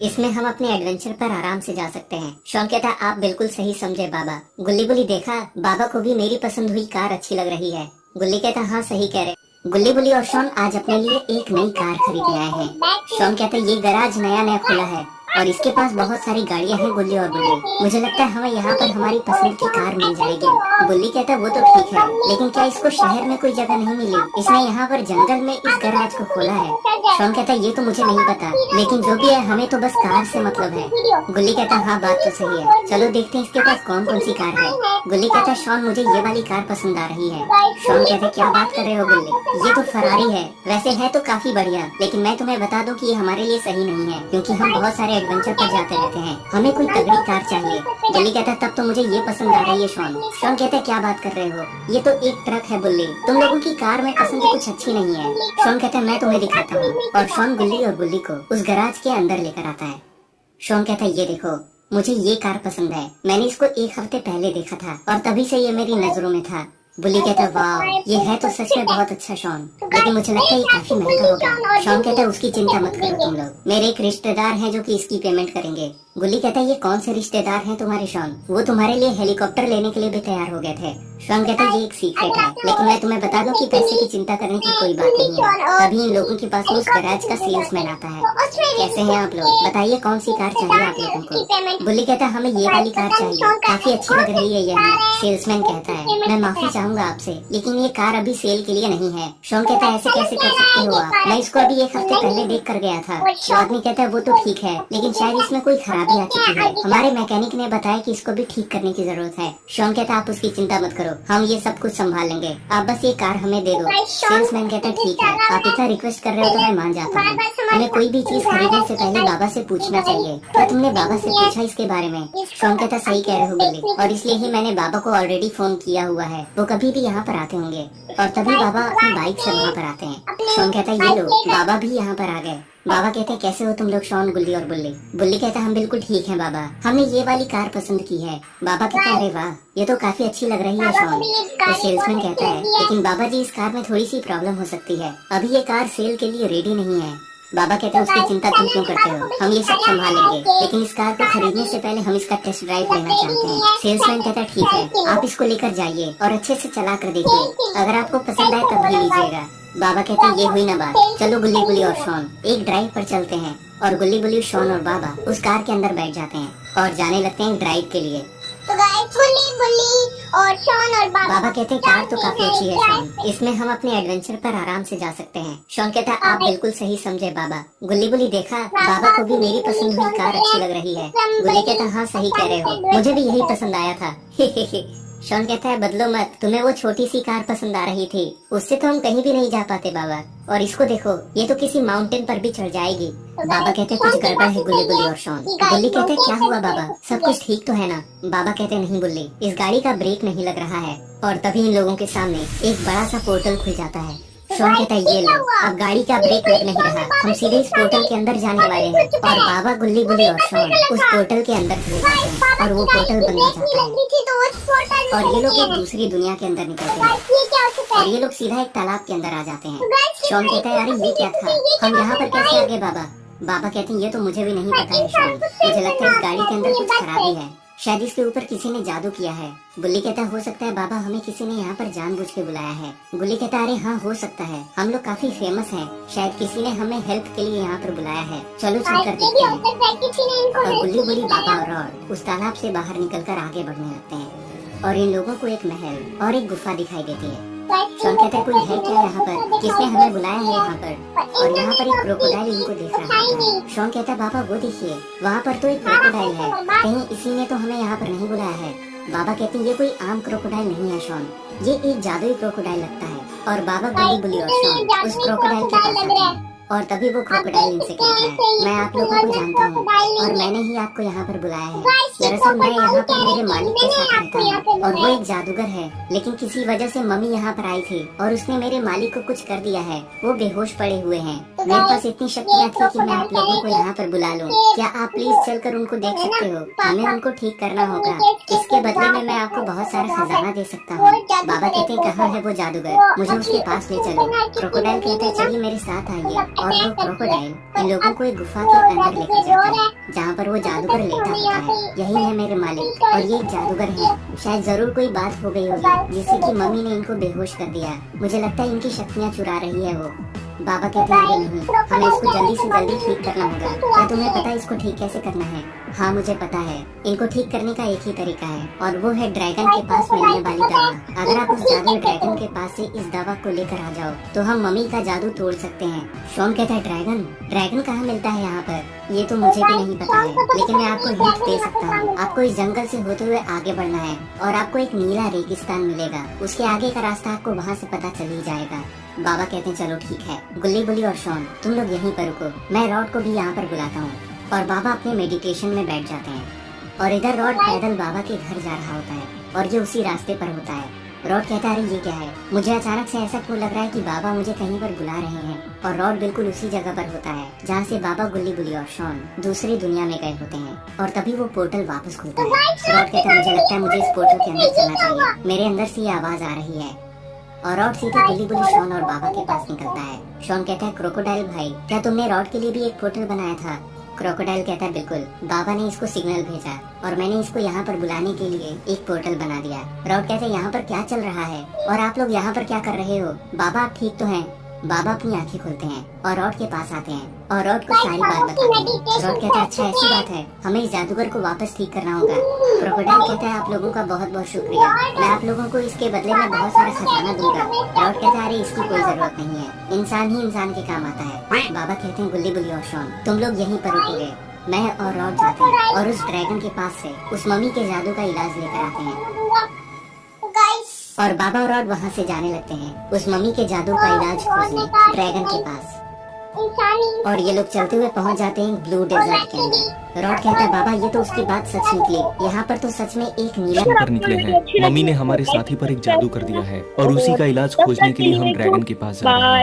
इसमें हम अपने एडवेंचर पर आराम से जा सकते हैं। शॉन कहता है आप बिल्कुल सही समझे बाबा। गुल्ली बुल्ली देखा, बाबा को भी मेरी पसंद हुई कार अच्छी लग रही है। गुल्ली कहता हाँ सही कह रहे। गुल्ली बुल्ली और शॉन आज अपने लिए एक नई कार खरीदने आए हैं। शॉन कहता है ये गैराज नया नया खुला है और इसके पास बहुत सारी गाड़ियां हैं गुल्ली और बुल्ली। मुझे लगता है हमें यहाँ पर हमारी पसंद की कार मिल जाएगी। बुल्ली कहता है वो तो ठीक है, लेकिन क्या इसको शहर में कोई जगह नहीं मिली? इसने यहाँ पर जंगल में इस गैराज को खोला है। शॉन कहता है ये तो मुझे नहीं पता, लेकिन जो भी है हमें तो बस कार से मतलब है। गुल्ली कहता है हाँ बात तो सही है, चलो देखते हैं इसके पास कौन कौन सी कार है। गुल्ली कहता है शॉन मुझे ये वाली कार पसंद आ रही है। शॉन कहते हैं क्या बात कर रहे हो गुल्ली, ये तो फरारी है। वैसे है तो काफी बढ़िया, लेकिन मैं तुम्हें बता दूं कि ये हमारे लिए सही नहीं है, क्योंकि हम बहुत सारे एडवेंचर पर जाते रहते हैं। हमें कोई तगड़ी कार चाहिए। गुल्ली कहता है तब तो मुझे ये पसंद आ रही है शॉन। शॉन कहता है क्या बात कर रहे हो, ये तो एक ट्रक है बुल्ली, तुम लोगों की कार में पसंद कुछ अच्छी नहीं है। शॉन कहता है मैं तुम्हें दिखाता हूँ, और शॉन गुल्ली और बुल्ली को उस गैराज के अंदर लेकर आता है। शॉन कहता है ये देखो, मुझे ये कार पसंद है, मैंने इसको एक हफ्ते पहले देखा था और तभी से ये मेरी नजरों में था। बुल्ली कहता है वाह ये है तो सच में बहुत अच्छा शॉन, लेकिन मुझे लगता है ये काफी महंगा होगा। शॉन कहता है उसकी चिंता मत करो तुम लोग, मेरे एक रिश्तेदार हैं जो कि इसकी पेमेंट करेंगे। गुल्ली कहता है ये कौन से रिश्तेदार हैं तुम्हारे शॉन? वो तुम्हारे लिए हेलीकॉप्टर लेने के लिए भी तैयार हो गए थे। शॉन कहता है ये एक सीक्रेट है, लेकिन मैं तुम्हें बता दूं कि पैसे की चिंता करने की कोई बात नहीं है। तभी इन लोगों के पास उस गैराज का सेल्समैन आता है। कैसे हैं आप लोग, बताइए कौन सी कार चाहिए आप लोगों को? बुल्ली कहता है हमें ये वाली कार चाहिए, काफी अच्छी लग रही है यह। सेल्समैन कहता है मैं माफी चाहूंगा आपसे, लेकिन ये कार अभी सेल के लिए नहीं है। शॉन कहता है ऐसे कैसे कर सकते हो आप, मैं इसको अभी एक हफ्ते पहले देख कर गया था। वो आदमी कहता है वो तो ठीक है, लेकिन शायद इसमें कोई खराबी आ चुकी है, हमारे मैकेनिक ने बताया कि इसको भी ठीक करने की जरूरत है। शॉन कहता है आप उसकी चिंता मत करो, हम ये सब कुछ संभाल लेंगे, आप बस ये कार हमें दे दो। सेल्समैन कहता है ठीक है, आप इतना रिक्वेस्ट कर रहे हो तो मैं मान जाता हूँ। हमें कोई भी चीज खरीदने से पहले बाबा से पूछना चाहिए। क्या तुमने बाबा से पूछा इसके बारे में? शॉन कहता है सही कह रहे हो गुल्ली, और इसलिए ही मैंने बाबा को ऑलरेडी फोन किया हुआ है, वो कभी भी यहाँ पर आते होंगे। और तभी बाबा अपनी बाइक से वहाँ पर आते हैं। शॉन कहता है ये लो, बाबा भी यहाँ पर आ गए। बाबा कहते हैं कैसे हो तुम लोग शॉन, गुल्ली और बुल्ली? बुल्ली कहता है हम बिल्कुल ठीक हैं बाबा, हमने ये वाली कार पसंद की है। बाबा कहते हैं अरे वाह ये तो काफी अच्छी लग रही है शॉन। तो सेल्समैन कहता है लेकिन बाबा जी इस कार में थोड़ी सी प्रॉब्लम हो सकती है, अभी ये कार सेल के लिए रेडी नहीं है। बाबा कहते हैं उसकी चिंता तुम क्यों करते हो, हम ये सब संभाल लेंगे, लेकिन इस कार को खरीदने से पहले हम इसका टेस्ट ड्राइव लेना चाहते हैं। सेल्समैन कहता है ठीक है, आप इसको लेकर जाइए और अच्छे से चला कर देखिए, अगर आपको पसंद आए तब ही लीजिएगा। बाबा कहते हैं ये हुई ना बात, चलो गुल्ली बुल्ली और शॉन एक ड्राइव पर चलते हैं। और गुल्ली बुल्ली, शॉन और बाबा उस कार के अंदर बैठ जाते हैं और जाने लगते हैं ड्राइव के लिए। तो गाइस गुल्ली बुल्ली और शॉन और बाबा कहते हैं कार तो काफी अच्छी है शॉन, इसमें हम अपने एडवेंचर पर आराम से जा सकते हैं। शॉन कहता है आप बिल्कुल सही समझे बाबा। गुल्ली बुल्ली देखा, बाबा को भी मेरी पसंद हुई कार अच्छी लग रही है। गुल्ली कहता है हाँ सही कह रहे हो, मुझे भी यही पसंद आया था। शॉन कहता है बदलो मत, तुम्हें वो छोटी सी कार पसंद आ रही थी, उससे तो हम कहीं भी नहीं जा पाते बाबा। और इसको देखो, ये तो किसी माउंटेन पर भी चढ़ जाएगी। बाबा कहते हैं कुछ गड़बड़ है गुल्ली बुल्ली और शॉन। गुल्ली कहते हैं क्या हुआ बाबा, सब कुछ ठीक तो है ना? बाबा कहते हैं नहीं बुल्ली, इस गाड़ी का ब्रेक नहीं लग रहा है। और तभी इन लोगों के सामने एक बड़ा सा पोर्टल खुल जाता है। शॉन कहता है ये लो, अब गाड़ी का ब्रेक लग नहीं रहा, हम सीधे इस पोर्टल के अंदर जाने वाले हैं। और बाबा, गुल्ली बुल्ली और शॉन उस पोर्टल के अंदर चले जाते हैं और वो पोर्टल बंद हो जाता है और ये लोग एक दूसरी दुनिया के अंदर निकलते हैं और ये लोग सीधा एक तालाब के अंदर आ जाते हैं। शॉन कहता है अरे ये क्या था, हम यहाँ पर कैसे आ गए बाबा? बाबा कहते हैं ये तो मुझे भी नहीं पता है शॉन, मुझे लगता है इस गाड़ी के अंदर कुछ खराबी है, शायद इसके ऊपर किसी ने जादू किया है। बुल्ली कहता है हो सकता है बाबा हमें किसी ने यहाँ पर जानबूझ के बुलाया है। गुल्ली कहता है अरे हाँ हो सकता है, हम लोग काफी फेमस हैं, शायद किसी ने हमें हेल्प के लिए यहाँ पर बुलाया है, चलो चलकर देखते हैं। और गुल्ली बुल्ली, बाबा और रॉड उस तालाब से बाहर निकलकर आगे बढ़ने लगते हैं और इन लोगों को एक महल और एक गुफा दिखाई देती है। शॉन कहता है कोई है क्या यहाँ पर, किसने हमें बुलाया है यहाँ पर? और यहाँ पर एक क्रोकोडाइल इनको देख रहा है। शॉन कहता है बाबा वो देखिए, वहाँ पर तो एक क्रोकोडाइल है, कहीं इसी ने तो हमें यहाँ पर नहीं बुलाया है। बाबा कहते हैं ये कोई आम क्रोकोडाइल नहीं है शॉन, ये एक जादुई क्रोकोडाइल लगता है। और बाबा, गुल्ली बुल्ली और शॉन उस क्रोकोडाइल के पास आते हैं और तभी वो क्रोकोडाइल इनसे कहता है मैं आप लोगों को जानता हूँ और मैंने ही आपको यहाँ पर बुलाया है। दरअसल मैं यहाँ पर मेरे मालिक के साथ रहता हूँ और वो एक जादूगर है, लेकिन किसी वजह से मम्मी यहाँ पर आई थी और उसने मेरे मालिक को कुछ कर दिया है, वो बेहोश पड़े हुए हैं। मेरे पास इतनी शक्तियाँ थी कि मैं आप लोगों को यहाँ पर बुला लूँ। क्या आप प्लीज चलकर उनको देख सकते हो? हमें उनको ठीक करना होगा। इसके बदले में मैं आपको बहुत सारा खजाना दे सकता हूँ। बाबा कहते हैं कहाँ है वो जादूगर, मुझे उसके पास ले चलो। क्रोकोडाइल कहते हैं चलिए मेरे साथ आइए। और वो क्रोकोडाइल इन लोगों को एक गुफा के अंदर लेकर जाता है जहाँ पर वो जादूगर लेटा होता है। यही है मेरे मालिक और ये एक जादूगर है। शायद जरूर कोई बात हो गई होगी जिससे कि मम्मी ने इनको बेहोश कर दिया। मुझे लगता है इनकी शक्तियाँ चुरा रही है वो। बाबा कहते हैं अरे नहीं, हमें इसको जल्दी से जल्दी ठीक करना होगा। क्या तुम्हें पता है इसको ठीक कैसे करना है? हाँ मुझे पता है। इनको ठीक करने का एक ही तरीका है और वो है ड्रैगन के पास मिलने वाली दवा। अगर आप उस जादू ड्रैगन के पास से इस दवा को लेकर आ जाओ तो हम मम्मी का जादू तोड़ सकते हैं। शॉन कहता है ड्रैगन ड्रैगन कहाँ मिलता है यहाँ पर? ये तो मुझे भी नहीं पता है, लेकिन मैं आपको हिंट दे सकता हूँ। आपको इस जंगल से होते हुए आगे बढ़ना है और आपको एक नीला रेगिस्तान मिलेगा। उसके आगे का रास्ता आपको वहाँ से पता चल ही जाएगा। बाबा कहते हैं चलो ठीक है। गुल्ली बुल्ली और शॉन तुम लोग यहीं पर रुको, मैं रॉड को भी यहाँ पर बुलाता हूँ। और बाबा अपने मेडिटेशन में बैठ जाते हैं और इधर रॉड पैदल बाबा के घर जा रहा होता है और ये उसी रास्ते पर होता है। रॉड कहता है अरे ये क्या है? मुझे अचानक से ऐसा क्यों लग रहा है कि बाबा मुझे कहीं पर बुला रहे हैं। और रॉड बिल्कुल उसी जगह पर होता है जहाँ से बाबा, गुल्ली बुल्ली और शॉन दूसरी दुनिया में गए होते हैं। और तभी वो पोर्टल वापस खुलता है। रॉड कहता है मुझे लगता है मुझे इस पोर्टल के अंदर चलना चाहिए, मेरे अंदर से ये आवाज आ रही है। और रॉड सीधे गुल्ली बुल्ली, शॉन और बाबा के पास निकलता है। शॉन कहता है क्रोकोडाइल भाई क्या तुमने रॉड के लिए भी एक पोर्टल बनाया था? क्रोकोडाइल कहता है बिल्कुल, बाबा ने इसको सिग्नल भेजा और मैंने इसको यहाँ पर बुलाने के लिए एक पोर्टल बना दिया। रॉड कहते हैं यहाँ पर क्या चल रहा है और आप लोग यहाँ पर क्या कर रहे हो? बाबा आप ठीक तो हैं? बाबा अपनी आंखें खोलते हैं और रॉड के पास आते हैं और रॉड को सारी बात बताते हैं। रॉड कहता है अच्छा ऐसी बात है, हमें इस जादूगर को वापस ठीक करना होगा। क्रोकोडाइल कहता है आप लोगों का बहुत बहुत शुक्रिया, मैं आप लोगों को इसके बदले में बहुत सारा खजाना दूंगा। रॉड कहता है अरे इसकी कोई जरूरत नहीं है, इंसान ही इंसान के काम आता है। बाबा कहते हैं गुल्ली बुल्ली और शॉन तुम लोग यहीं पर रुकोगे। मैं और रॉड जाते हैं और उस ड्रैगन के पास से उस मम्मी के जादू का इलाज लेकर आते हैं। और बाबा और रॉड वहाँ से जाने लगते हैं उस मम्मी के जादू का इलाज खोजने ड्रैगन के पास। और ये लोग चलते हुए पहुँच जाते हैं ब्लू डेजर्ट के अंदर। रॉड कहता है बाबा ये तो उसकी बात सच निकली, यहाँ पर तो सच में एक नीला पर निकले हैं। मम्मी ने हमारे साथी पर एक जादू कर दिया है और उसी का इलाज खोजने के लिए हम ड्रैगन के पास जा रहे हैं।